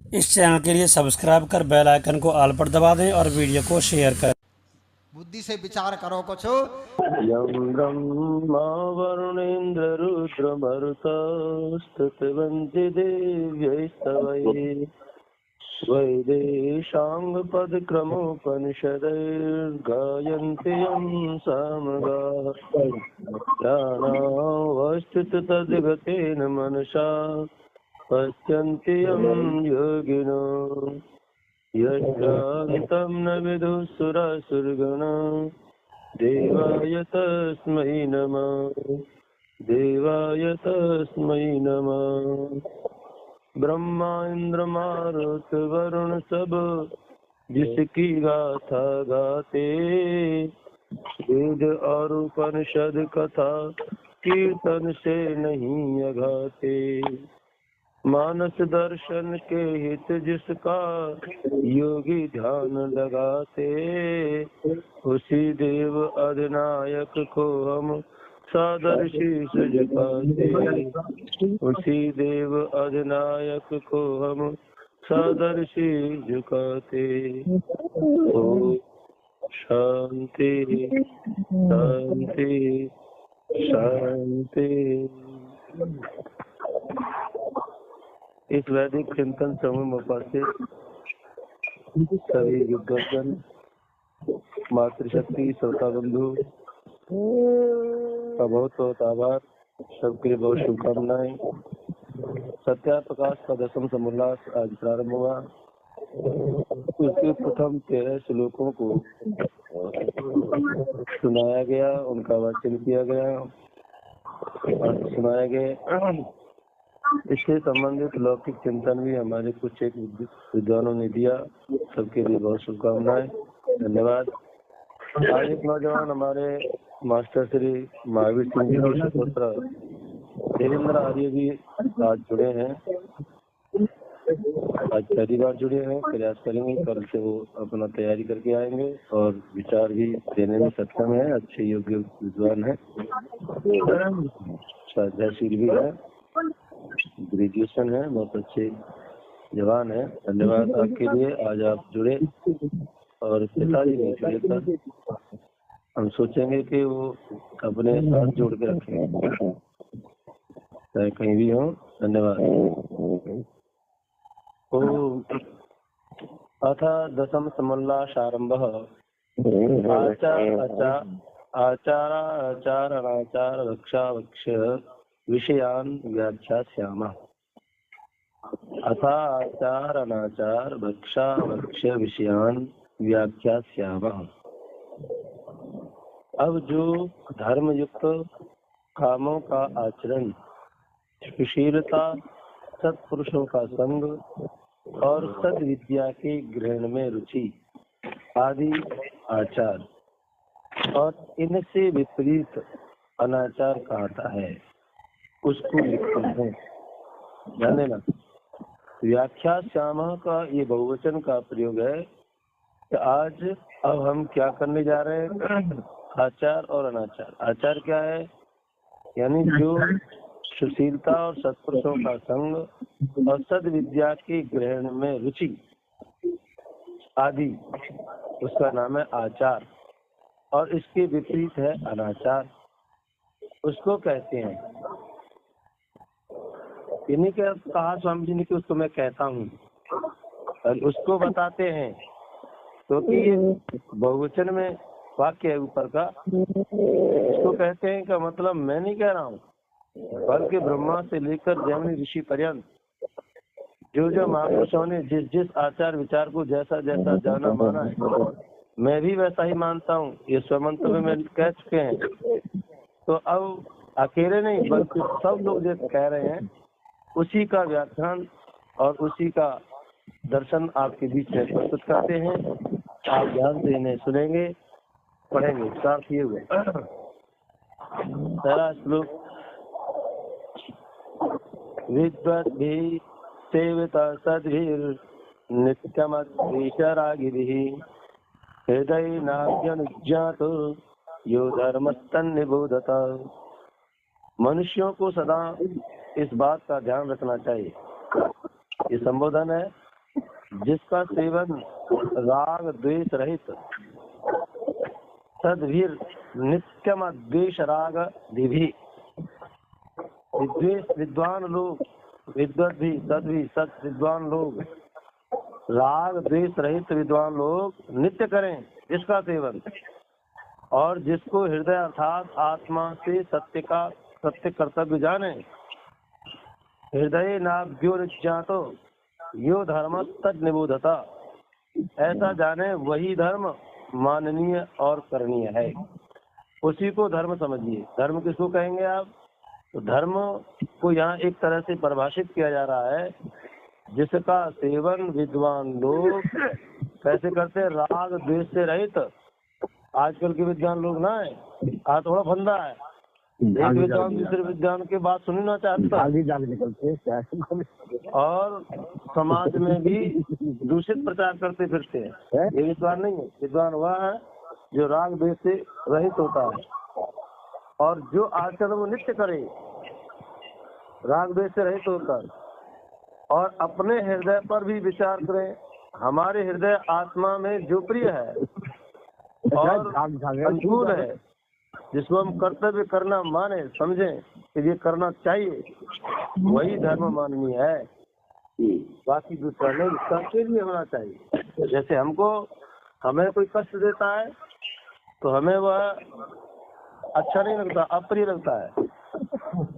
इस चैनल के लिए सब्सक्राइब कर बेल आइकन को ऑल पर दबा दें और वीडियो को शेयर करें। बुद्धि से विचार करो कुछ। यं ब्रह्मा वरुणेन्द्र रुद्र मरुतस्तुतिवन्ति दिव्यैस्तवैः वैदेशांग पदक्रमोपनिषदैर्गायन्ति यं सामगाः प्राणावस्थित तद्गतेन मनसा पश्यन्ति यं योगिनो यत्रान्तं न विदुः सुरासुरगणा देवाय तस्मै नमः देवाय तस्मै नमः। ब्रह्मा इंद्र मारुत वरुण सब जिसकी गाथा गाते वेद और उपनिषद कथा कीर्तन से नहीं अघाते। मानस दर्शन के हित जिसका योगी ध्यान लगाते उसी देव अधिनायक को हम सादर शीश झुकाते। उसी देव अधिनायक को हम सादर शीश झुकाते। ओम शांति शांति शांति। इस वैदिक चिंतन समूह में उपस्थित सभी विद्वजन मातृशक्ति श्रोता बंधु का बहुत बहुत आभार। सबके लिए बहुत शुभकामनाएं। सत्या प्रकाश का 10वां समोल्लास आज प्रारंभ हुआ। उसके प्रथम 13 श्लोकों को सुनाया गया, उनका वाचन किया गया और सुनाया गया। इससे संबंधित लौकिक चिंतन भी हमारे कुछ एक विद्वानों ने दिया। सबके लिए बहुत शुभकामनाएं, धन्यवाद। आज एक नौजवान हमारे मास्टर श्री महावीर सिंह जी के पुत्र देवेंद्र आर्य भी आज जुड़े हैं। आज पहली बार जुड़े हैं। प्रयास करेंगे कल से वो अपना तैयारी करके आएंगे और विचार भी देने में सक्षम है। अच्छे योग्य विद्वान है, श्रद्धाशील भी है, ग्रेजुएशन है, बहुत अच्छे जवान है। धन्यवाद आपके लिए। आज आप जुड़े और पिताजी नहीं जुड़े था। हम सोचेंगे कि वो अपने साथ जोड़ के रखेंगे चाहे कहीं भी हो। धन्यवाद। अथ 10वां समोल्लास आरंभः। आचार रक्षा वक्ष विषयान् व्याख्यास्यामः। अथा आचार अनाचार भक्षा भक्ष्य विषयान् व्याख्यास्यामः। अब जो धर्म युक्त कामों का आचरण, सुशीलता, सत्पुरुषों का संग और सद्विद्या के ग्रहण में रुचि आदि आचार और इनसे विपरीत अनाचार कहता है, उसको लिखते हैं। जाने ना, व्याख्या श्याम का ये बहुवचन का प्रयोग है कि आज अब हम क्या करने जा रहे हैं। आचार और अनाचार। आचार क्या है? यानी जो सुशीलता और सत्पुरुषों का संग और सद्विद्या के ग्रहण में रुचि आदि, उसका नाम है आचार। और इसके विपरीत है अनाचार, उसको कहते हैं। इन्हीं के कहा स्वामी जी ने कि उसको मैं कहता हूँ और उसको बताते हैं, क्योंकि ये बहुवचन में वाक्य है ऊपर का। इसको कहते हैं का मतलब मैं नहीं कह रहा हूँ, बल्कि ब्रह्मा से लेकर जैमिनी ऋषि पर्यंत जो जो महापुरुषों ने जिस जिस आचार विचार को जैसा जैसा जाना माना है, मैं भी वैसा ही मानता हूँ। ये स्वमंत्र में कह चुके हैं। तो अब अकेले नहीं बल्कि सब लोग जो कह रहे हैं उसी का व्याख्यान और उसी का दर्शन आपके बीच में प्रस्तुत करते हैं। आप ध्यान से इन्हें सुनेंगे, पढ़ेंगे। साथ ये हुए पहला श्लोक। विद्वद्भिः सेविता सद्भिर् नित्यमद्विषरागिभिः हृदयेनाभ्यनुज्ञातो यो धर्मस्तन्निबोधत। मनुष्यों को सदा इस बात का ध्यान रखना चाहिए। ये संबोधन है जिसका सेवन राग द्वेष रहित तद्वीर नित्यम द्वेष राग दिभी विद्वान लोग विद्वत भी तद्वी सत विद्वान लोग राग द्वेष रहित विद्वान लोग नित्य करें जिसका सेवन, और जिसको हृदय अर्थात आत्मा से सत्य कर्तव्य जाने। हृदय नाभ्यो निज्ञातो यो धर्म तद निबोधता, ऐसा जाने वही धर्म माननीय और करणीय है, उसी को धर्म समझिए। धर्म किसको कहेंगे आप? तो धर्म को यहाँ एक तरह से परिभाषित किया जा रहा है, जिसका सेवन विद्वान लोग कैसे करते हैं? राग द्वेष से रहित। आजकल के विद्वान लोग ना है, आज थोड़ा फंदा है, एक विद्वान दूसरे विद्वान के बात सुनना ना चाहता, आगे निकलते और समाज में भी दूषित प्रचार करते फिरते हैं। ये विद्वान नहीं है। विद्वान वह है जो राग द्वेष से रहित होता है, और जो आचरण वो नित्य करे राग द्वेष से रहित होकर, और अपने हृदय पर भी विचार करें। हमारे हृदय आत्मा में जो प्रिय है और अनुकूल है, जिसको हम कर्तव्य करना माने समझें कि ये करना चाहिए, वही धर्म माननीय है, बाकी दूसरा नहीं। सबके लिए होना चाहिए। जैसे हमें कोई कष्ट देता है तो हमें वह अच्छा नहीं लगता, अप्रिय लगता है,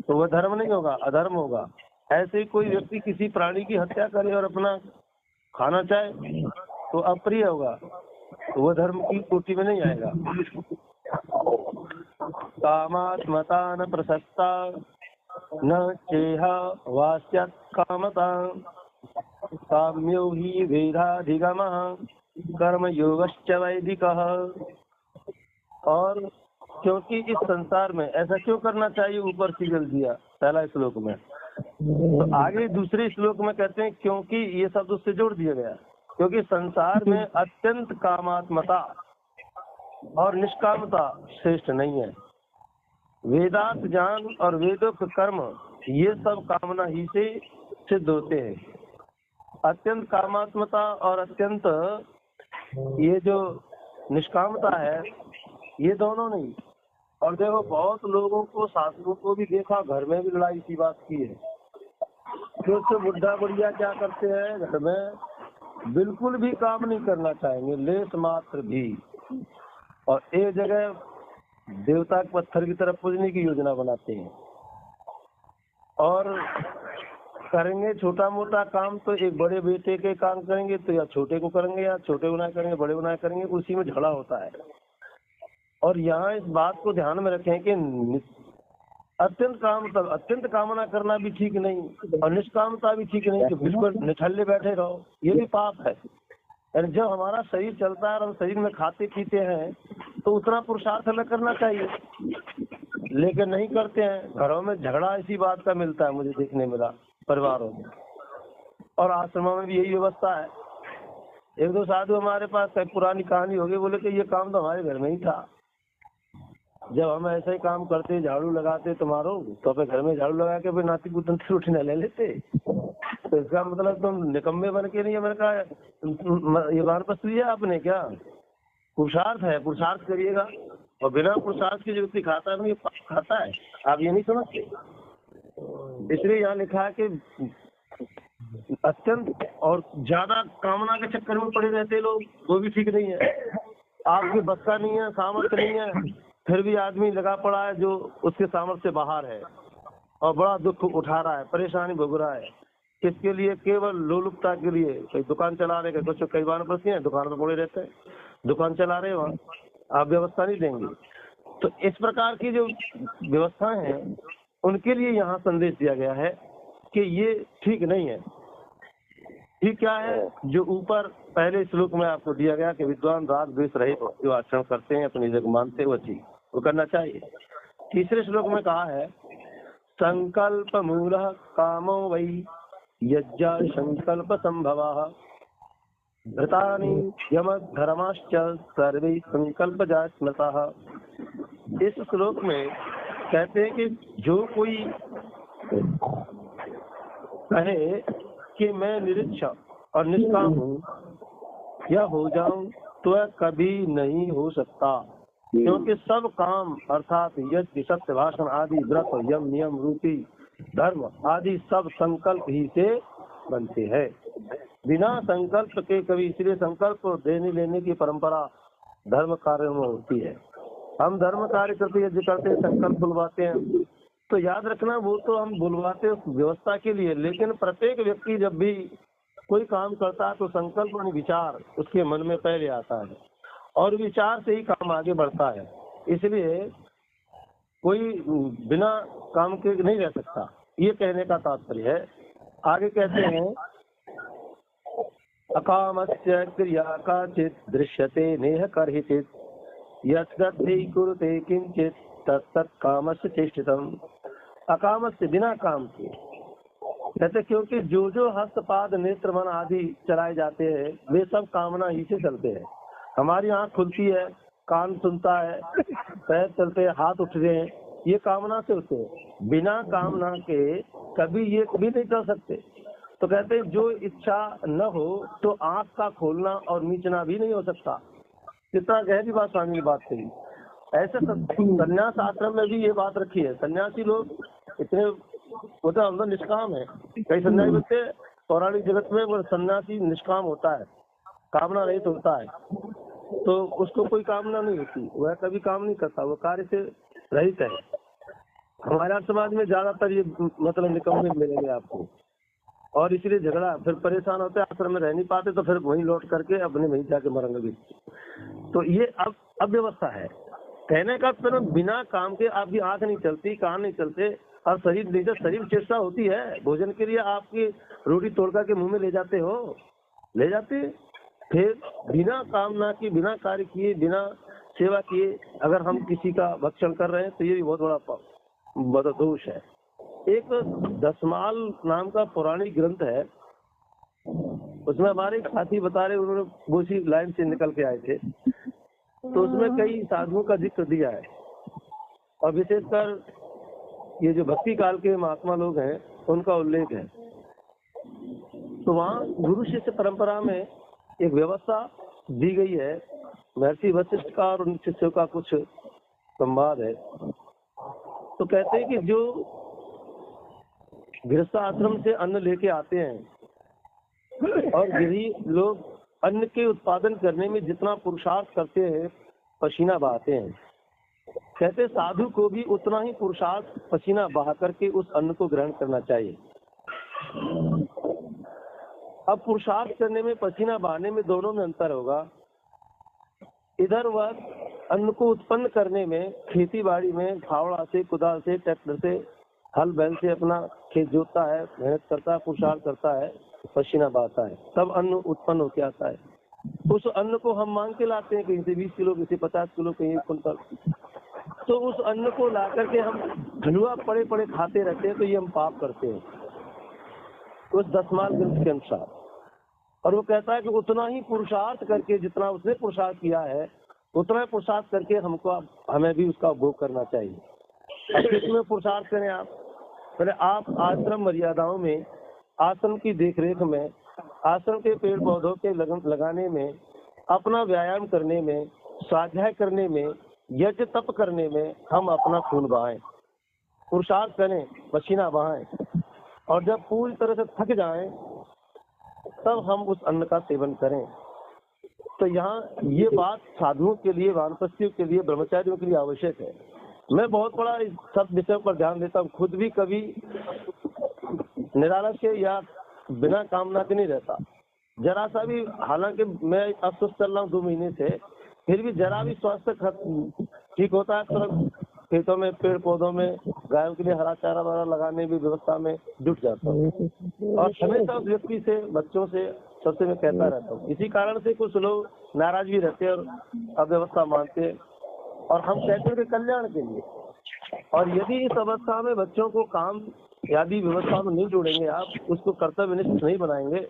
तो वह धर्म नहीं होगा, अधर्म होगा। ऐसे ही कोई व्यक्ति किसी प्राणी की हत्या करे और अपना खाना चाहे तो अप्रिय होगा, तो वह धर्म की कोटि में नहीं आएगा। कामात्मता न प्रसक्ता न चेह वास्यत् कामता काम्यो हि वेदाधिगमः कर्म योगश्च वैदिकः। और क्योंकि इस संसार में ऐसा क्यों करना चाहिए, ऊपर सिगल दिया पहला श्लोक में। तो आगे दूसरे श्लोक में कहते हैं क्योंकि ये शब्द उससे जोड़ दिया गया, क्योंकि संसार में अत्यंत कामात्मता और निष्कामता श्रेष्ठ नहीं है। वेदांत ज्ञान और वेदोक्त कर्म ये सब कामना ही से सिद्ध होते हैं। अत्यंत कामात्मता और अत्यंत ये जो निष्कामता है, ये दोनों नहीं। और देखो बहुत लोगों को, शास्त्रों को भी देखा, घर में भी लड़ाई इसी बात की है। तो बुढ़ा बुढ़िया क्या करते हैं, घर में बिल्कुल भी काम नहीं करना चाहेंगे, लेस मात्र भी, और एक जगह देवता के पत्थर की तरफ पूजने की योजना बनाते हैं। और करेंगे छोटा मोटा काम तो एक बड़े बेटे के काम करेंगे तो या छोटे को करेंगे, या छोटे को ना करेंगे बड़े को ना करेंगे, उसी में झगड़ा होता है। और यहाँ इस बात को ध्यान में रखें कि अत्यंत कामना करना भी ठीक नहीं और निष्कामता भी ठीक नहीं, कि बिल्कुल निठल्ले बैठे रहो, ये भी पाप है। यानी जब हमारा शरीर चलता है और हम शरीर में खाते पीते हैं तो उतना पुरुषार्थ हमें करना चाहिए, लेकिन नहीं करते हैं। घरों में झगड़ा इसी बात का मिलता है, मुझे देखने मिला परिवारों में, और आश्रमों में भी यही व्यवस्था है। एक दो साधु हमारे पास पुरानी कहानी हो गई, बोले कि ये काम तो हमारे घर में ही था, जब हम ऐसा ही काम करते, झाड़ू लगाते तुम्हारो, तो अपने घर में झाड़ू लगा के फिर नाती पुतन से रोटी न ले लेते। तो इसका मतलब तुम निकम्मे बन के नहीं है। मैंने कहा ये वानप्रस्थ लिया आपने क्या? पुरुषार्थ है, पुरुषार्थ करिएगा, और बिना पुरुषार्थ की जो व्यक्ति खाता है खाता है, आप ये नहीं समझते। इसलिए यहाँ लिखा है कि अत्यंत और ज्यादा कामना के चक्कर में पड़े रहते लोग, वो भी ठीक नहीं है। आपकी बस का नहीं है, सामर्थ्य नहीं है, फिर भी आदमी लगा पड़ा है जो उसके सामर्थ्य से बाहर है और बड़ा दुख उठा रहा है, परेशानी भोग रहा है। किसके लिए? केवल लोलुपता के लिए। कोई दुकान चला रहे, कुछ कई बार प्रश्न है, दुकान में पड़े रहते हैं, दुकान चला रहे वहाँ आप व्यवस्था नहीं देंगे। तो इस प्रकार की जो व्यवस्थाएं हैं उनके लिए यहाँ संदेश दिया गया है कि ये ठीक नहीं है। ठीक क्या है? जो ऊपर पहले श्लोक में आपको दिया गया कि विद्वान राग द्वेष रहित जो आचरण करते हैं, अपनी जगह मानते हैं, वो ठीक वो करना चाहिए। तीसरे श्लोक में कहा है संकल्प मूल कामो वै यज्ञ संकल्प संभव धृतानि यम धर्माश्च सर्वे संकल्प जा स्मृतः। इस श्लोक में कहते हैं कि जो कोई कहे कि मैं निरीक्ष और निष्काम हूँ या हो जाऊं तो यह कभी नहीं हो सकता, क्योंकि सब काम अर्थात यज्ञ, सत्य, भाषण आदि, व्रत, यम, नियम रूपी धर्म आदि सब संकल्प ही से बनते हैं। बिना संकल्प के कभी, इसलिए संकल्प देने लेने की परंपरा धर्म कार्य में होती है। हम धर्म कार्य करते, यज्ञ करते, संकल्प बुलवाते हैं, तो याद रखना वो तो हम बुलवाते उस व्यवस्था के लिए, लेकिन प्रत्येक व्यक्ति जब भी कोई काम करता है तो संकल्प और विचार उसके मन में पहले आता है और विचार से ही काम आगे बढ़ता है। इसलिए कोई बिना काम के नहीं रह सकता, ये कहने का तात्पर्य है। आगे कहते हैं अकामस्य क्रिया का चित दृश्यते नेह कर्हिचित यद्दद्धि कुरुते किंचित तत्तत् कामस्य चेष्टितम्। अकामस्य, बिना काम के, कहते क्योंकि जो जो हस्तपाद नेत्र मन आदि चलाए जाते हैं वे सब कामना ही से चलते हैं। हमारी आंख खुलती है, कान सुनता है, पैर चलते हैं, हाथ उठते हैं, ये कामना से होते हैं। बिना कामना के कभी ये कभी नहीं कर सकते। तो कहते हैं जो इच्छा न हो तो आंख का खोलना और नीचना भी नहीं हो सकता। कितना गहरी बात स्वामी ने बात कही। ऐसे संन्यास आश्रम में भी ये बात रखी है। सन्यासी लोग इतने होता अंदर निष्काम है। कई सन्यासी बच्चे पौराणिक जगत में वो सन्यासी निष्काम होता है, कामना रहित होता है, तो उसको कोई कामना नहीं होती, वह कभी काम नहीं करता, वो कार्य से रहित है। हमारे समाज में ज्यादातर ये मतलब निकम्मे मिलेंगे आपको, और इसलिए झगड़ा, फिर परेशान होते, आश्रम में रह नहीं पाते, तो फिर वहीं लौट करके अपने वहीं जाके मरेंगे भी। तो ये अब अव्यवस्था है। कहने का मतलब बिना काम के आपकी आंख नहीं चलती, कान नहीं चलते, और शरीर नहीं, जब शरीर चेष्टा होती है भोजन के लिए, आपकी रोटी तोड़ करके मुंह में ले जाते हो, ले जाते, फिर बिना कामना की, बिना कार्य किए, बिना सेवा किए अगर हम किसी का भक्षण कर रहे हैं तो ये भी बहुत बड़ा दोष है। एक दशमाल नाम का पौराणिक ग्रंथ है, उसमें हमारे एक साथी बता रहे, उन्होंने उसी लाइन से निकल के आए थे, तो उसमें कई साधुओं का जिक्र दिया है, और विशेषकर ये जो भक्ति काल के महात्मा लोग हैं उनका उल्लेख है। तो वहाँ गुरु शिष्य परंपरा में एक व्यवस्था दी गई है। महर्षि वशिष्ठ का और उन शिष्यों का कुछ संवाद है। तो कहते हैं कि जो गृहस्थ आश्रम से अन्न लेके आते हैं और गृही लोग अन्न के उत्पादन करने में जितना पुरुषार्थ करते हैं, पसीना बहाते हैं, कहते साधु को भी उतना ही पुरुषार्थ पसीना बहा करके उस अन्न को ग्रहण करना चाहिए। अब पुरुषार्थ करने में, पसीना बहाने में, दोनों में अंतर होगा। इधर वह अन्न को उत्पन्न करने में, खेती बाड़ी में फावड़ा से, कुदाल से, ट्रैक्टर से, हल बैल से अपना खेत जोतता है, मेहनत करता है, पुरुषार्थ करता है, पसीना बहाता है, तब अन्न उत्पन्न होके आता है। उस अन्न को हम मांग के लाते हैं, कहीं से 20 किलो, कहीं से 50 किलो, कहीं 1 कुंटल। तो उस अन्न को ला करके हम हलवा पड़े पड़े खाते रहते हैं, तो ये हम पाप करते हैं उस दशमाल ग्रंथ के अनुसार। और वो कहता है कि उतना ही पुरुषार्थ करके, जितना उसने पुरुषार्थ किया है उतना ही पुरुषार्थ करके हमें भी उसका भोग करना चाहिए। अब किसमें पुरुषार्थ करें आप? पहले आप आश्रम मर्यादाओं में, आश्रम की देखरेख में, आश्रम के पेड़ पौधों के लगाने में, अपना व्यायाम करने में, स्वाध्याय करने में, यज्ञ तप करने में हम अपना खून बहाएं, पुरुषार्थ करें, पसीना बहाएं, और जब पूरी तरह से थक जाएं तब हम उस अन्न का सेवन करें। तो यहाँ ये बात साधुओं के लिए, वानप्रस्थियों के लिए, ब्रह्मचारियों के लिए आवश्यक है। मैं बहुत बड़ा इस सब विषयों पर ध्यान देता हूँ, खुद भी कभी निरालस्य या बिना कामना के नहीं रहता, जरा सा भी। हालांकि मैं अस्वस्थ चल रहा हूँ 2 महीने से, फिर भी जरा भी स्वास्थ्य ठीक होता है तो खेतों में, पेड़ पौधों में, गायों के लिए हरा चारा वारा लगाने की व्यवस्था में जुट जाता हूँ। और हमेशा उस व्यक्ति से, बच्चों से, सबसे मैं कहता रहता हूँ। इसी कारण से कुछ लोग नाराज भी रहते हैं और अव्यवस्था मानते हैं, और हम कहते हैं कि कल्याण के लिए। और यदि इस अवस्था में बच्चों को काम आदि व्यवस्था में नहीं जोड़ेंगे, आप उसको कर्तव्यनिष्ठ नहीं बनाएंगे,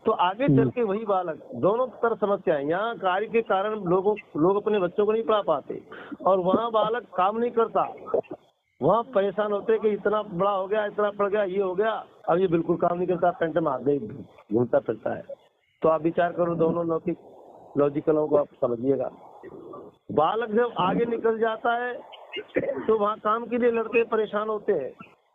तो आगे चल के वही बालक, दोनों तरफ समस्या है। यहाँ कार्य के कारण लोग अपने बच्चों को नहीं पढ़ा पाते, और वहाँ बालक काम नहीं करता, वहाँ परेशान होते कि इतना बड़ा हो गया, इतना पड़ गया, ये हो गया, अब ये बिल्कुल काम नहीं करता, पेंट में हाथ दे घूमता फिरता है। तो आप विचार करो दोनों लॉजिकलों को आप समझिएगा। बालक जब आगे निकल जाता है तो वहाँ काम के लिए लड़के परेशान होते हैं।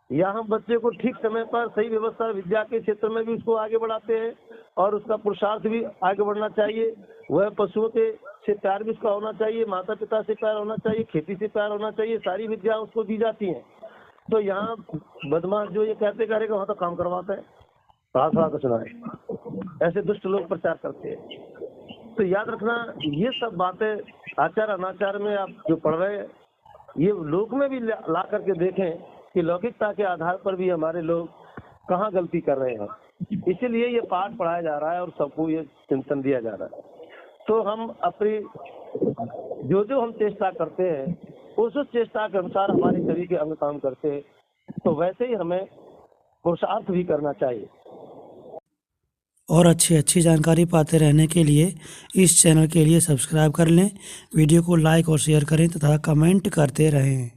यहाँ बच्चे को ठीक समय पर सही व्यवस्था विद्या के क्षेत्र में भी उसको आगे बढ़ाते हैं और उसका पुरुषार्थ भी आगे बढ़ना चाहिए। वह पशुओं के से प्यार भी उसका होना चाहिए, माता पिता से प्यार होना चाहिए, खेती से प्यार होना चाहिए, सारी विद्या उसको दी जाती हैं। तो यहाँ बदमाश जो ये कहते करेगा वहाँ तो काम करवाता है, पढ़ा तो सुनाए, ऐसे दुष्ट लोग प्रचार करते हैं। तो याद रखना ये सब बातें आचार अनाचार में आप जो पढ़ रहे हैं ये लोक में भी ला करके देखें कि लौकिकता के आधार पर भी हमारे लोग कहाँ गलती कर रहे हैं। इसीलिए ये पाठ पढ़ाया जा रहा है और सबको ये चिंतन दिया जा रहा है। तो हम अपनी जो हम चेष्टा करते हैं उस चेष्टा के अनुसार हमारे शरीर के अंग काम करते हैं, तो वैसे ही हमें पुरुषार्थ भी करना चाहिए। और अच्छी जानकारी पाते रहने के लिए इस चैनल के लिए सब्सक्राइब कर लें, वीडियो को लाइक और शेयर करें तथा कमेंट करते रहें।